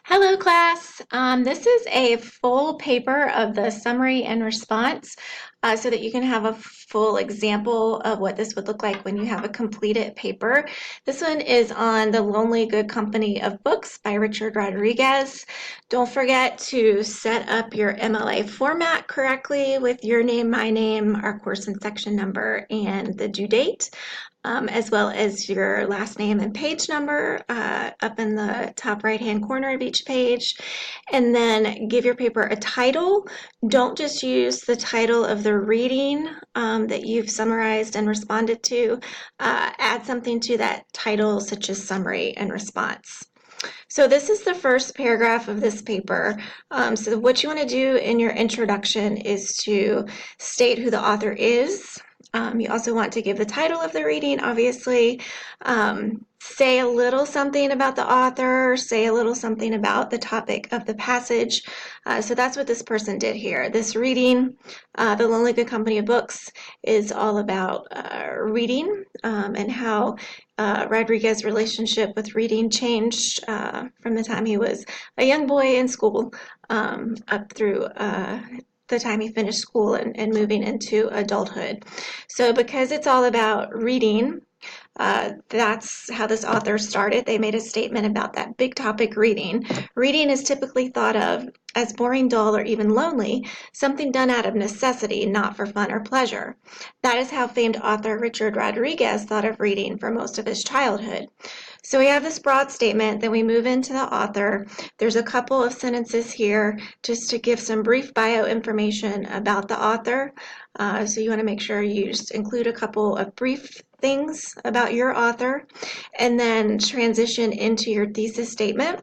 Hello, class. This is a full paper of the summary and response so that you can have a full example of what this would look like when you have a completed paper. This one is on The Lonely Good Company of Books by Richard Rodriguez. Don't forget to set up your MLA format correctly with your name, my name, our course and section number, and the due date. As well as your last name and page number up in the top right-hand corner of each page. And then give your paper a title. Don't just use the title of the reading that you've summarized and responded to. Add something to that title, such as summary and response. So this is the first paragraph of this paper. So what you want to do in your introduction is to state who the author is. You also want to give the title of the reading, obviously. Say a little something about the author, say a little something about the topic of the passage. So that's what this person did here. This reading, The Lonely Good Company of Books, is all about reading and how Rodriguez's relationship with reading changed from the time he was a young boy in school up through the time he finished school and moving into adulthood. So because it's all about reading, that's how this author started. They made a statement about that big topic, reading. Reading is typically thought of as boring, dull, or even lonely, something done out of necessity, not for fun or pleasure. That is how famed author Richard Rodriguez thought of reading for most of his childhood. So we have this broad statement, then we move into the author. There's a couple of sentences here just to give some brief bio information about the author. So you want to make sure you just include a couple of brief things about your author and then transition into your thesis statement.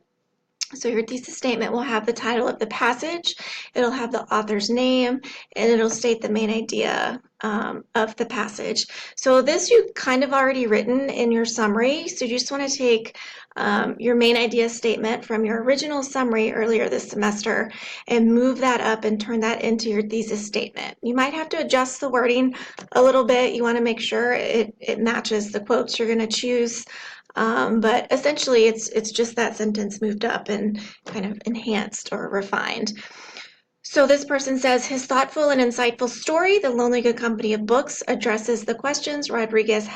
So your thesis statement will have the title of the passage, it'll have the author's name, and it'll state the main idea of the passage. So this you've kind of already written in your summary, so you just want to take your main idea statement from your original summary earlier this semester and move that up and turn that into your thesis statement. You might have to adjust the wording a little bit. You want to make sure it matches the quotes you're going to choose. But essentially, it's just that sentence moved up and kind of enhanced or refined. So this person says, his thoughtful and insightful story, The Lonely Good Company of Books, addresses the questions Rodriguez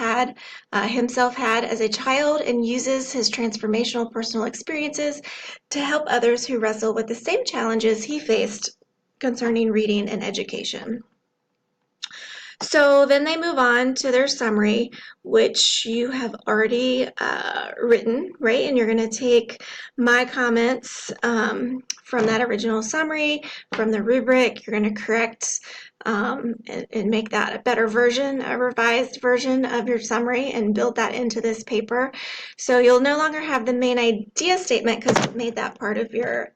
himself had as a child and uses his transformational personal experiences to help others who wrestle with the same challenges he faced concerning reading and education. So then they move on to their summary, which you have already written, right? And you're going to take my comments from that original summary, from the rubric. You're going to correct and make that a better version, a revised version of your summary, and build that into this paper. So you'll no longer have the main idea statement because you made that part of your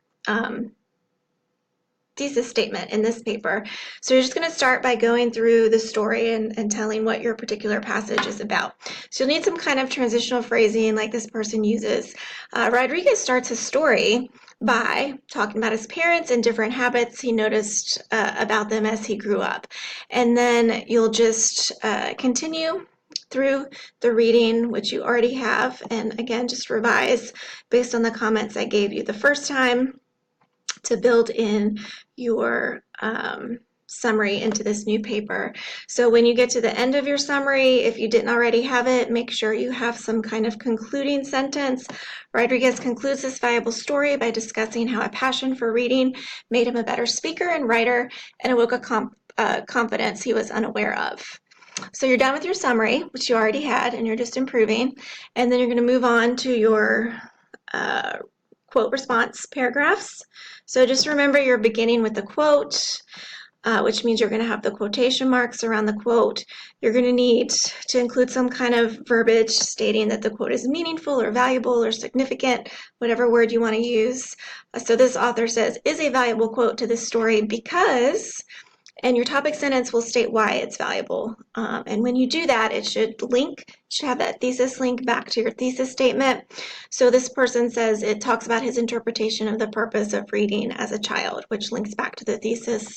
thesis statement in this paper. So you're just going to start by going through the story and telling what your particular passage is about. So you'll need some kind of transitional phrasing like this person uses. Rodriguez starts his story by talking about his parents and different habits he noticed about them as he grew up. And then you'll just continue through the reading, which you already have, and again, just revise based on the comments I gave you the first time to build in your summary into this new paper. So when you get to the end of your summary, if you didn't already have it, make sure you have some kind of concluding sentence. Rodriguez concludes this valuable story by discussing how a passion for reading made him a better speaker and writer and awoke a confidence he was unaware of. So you're done with your summary, which you already had, and you're just improving. And then you're going to move on to your quote response paragraphs. So just remember you're beginning with the quote, which means you're going to have the quotation marks around the quote. You're going to need to include some kind of verbiage stating that the quote is meaningful or valuable or significant, whatever word you want to use. So this author says, is a valuable quote to this story because, and your topic sentence will state why it's valuable. And when you do that, it should have that thesis link back to your thesis statement. So this person says it talks about his interpretation of the purpose of reading as a child, which links back to the thesis.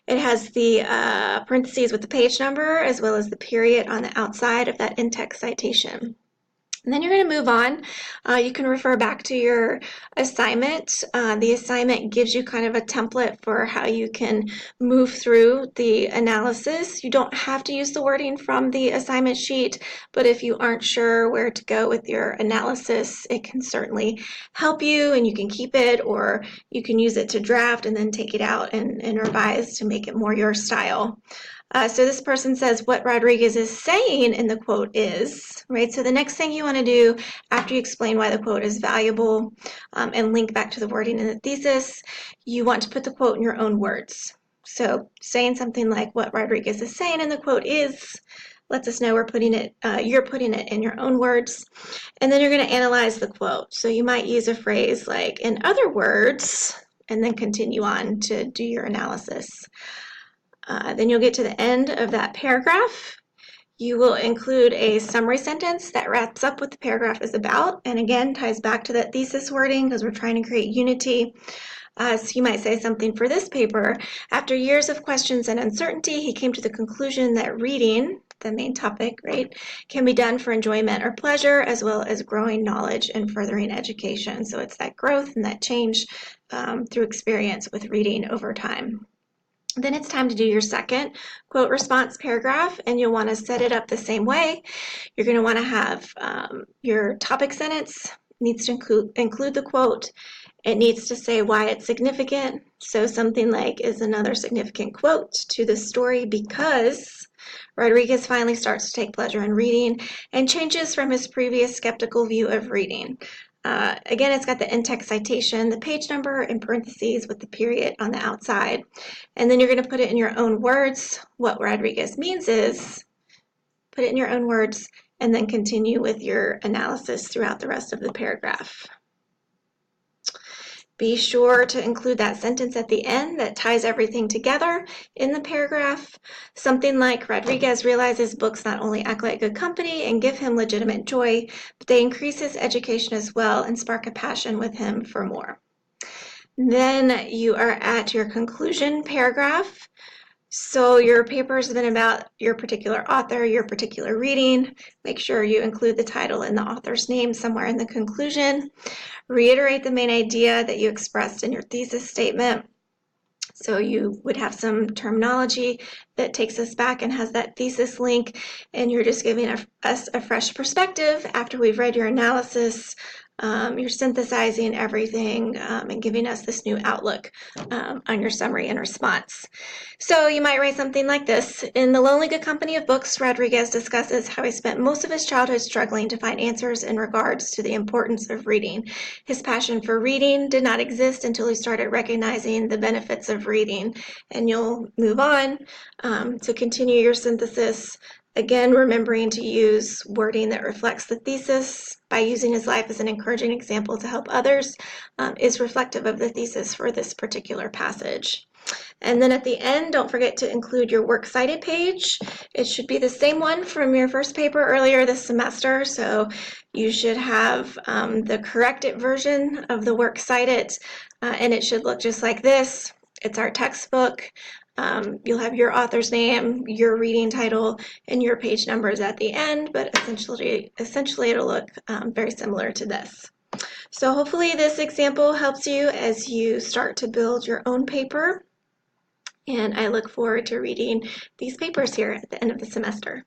It has the parentheses with the page number as well as the period on the outside of that in-text citation. And then you're going to move on. You can refer back to your assignment. The assignment gives you kind of a template for how you can move through the analysis. You don't have to use the wording from the assignment sheet, but if you aren't sure where to go with your analysis, it can certainly help you, and you can keep it, or you can use it to draft and then take it out and revise to make it more your style. So this person says what Rodriguez is saying in the quote is, right? So the next thing you want to do after you explain why the quote is valuable and link back to the wording in the thesis, you want to put the quote in your own words. So saying something like what Rodriguez is saying in the quote is lets us know you're putting it in your own words. And then you're going to analyze the quote. So you might use a phrase like, in other words, and then continue on to do your analysis. Then you'll get to the end of that paragraph. You will include a summary sentence that wraps up what the paragraph is about, and again ties back to that thesis wording because we're trying to create unity. So you might say something for this paper. After years of questions and uncertainty, he came to the conclusion that reading, the main topic, right, can be done for enjoyment or pleasure, as well as growing knowledge and furthering education. So it's that growth and that change through experience with reading over time. Then it's time to do your second quote response paragraph, and you'll want to set it up the same way. You're going to want to have your topic sentence needs to include the quote. It needs to say why it's significant. So something like is another significant quote to the story because Rodriguez finally starts to take pleasure in reading and changes from his previous skeptical view of reading. Again, it's got the in-text citation, the page number in parentheses with the period on the outside. And then you're going to put it in your own words. What Rodriguez means is, put it in your own words, and then continue with your analysis throughout the rest of the paragraph. Be sure to include that sentence at the end that ties everything together in the paragraph. Something like Rodriguez realizes books not only act like good company and give him legitimate joy, but they increase his education as well and spark a passion with him for more. Then you are at your conclusion paragraph. So your paper has been about your particular author, your particular reading. Make sure you include the title and the author's name somewhere in the conclusion. Reiterate the main idea that you expressed in your thesis statement. So you would have some terminology that takes us back and has that thesis link, and you're just giving us a fresh perspective after we've read your analysis. You're synthesizing everything and giving us this new outlook on your summary and response. So you might write something like this. In The Lonely Good Company of Books, Rodriguez discusses how he spent most of his childhood struggling to find answers in regards to the importance of reading. His passion for reading did not exist until he started recognizing the benefits of reading. And you'll move on to continue your synthesis. Again, remembering to use wording that reflects the thesis by using his life as an encouraging example to help others is reflective of the thesis for this particular passage. And then at the end, don't forget to include your works cited page. It should be the same one from your first paper earlier this semester, so you should have the corrected version of the works cited, and it should look just like this. It's our textbook. You'll have your author's name, your reading title, and your page numbers at the end, but essentially it'll look very similar to this. So hopefully this example helps you as you start to build your own paper, and I look forward to reading these papers here at the end of the semester.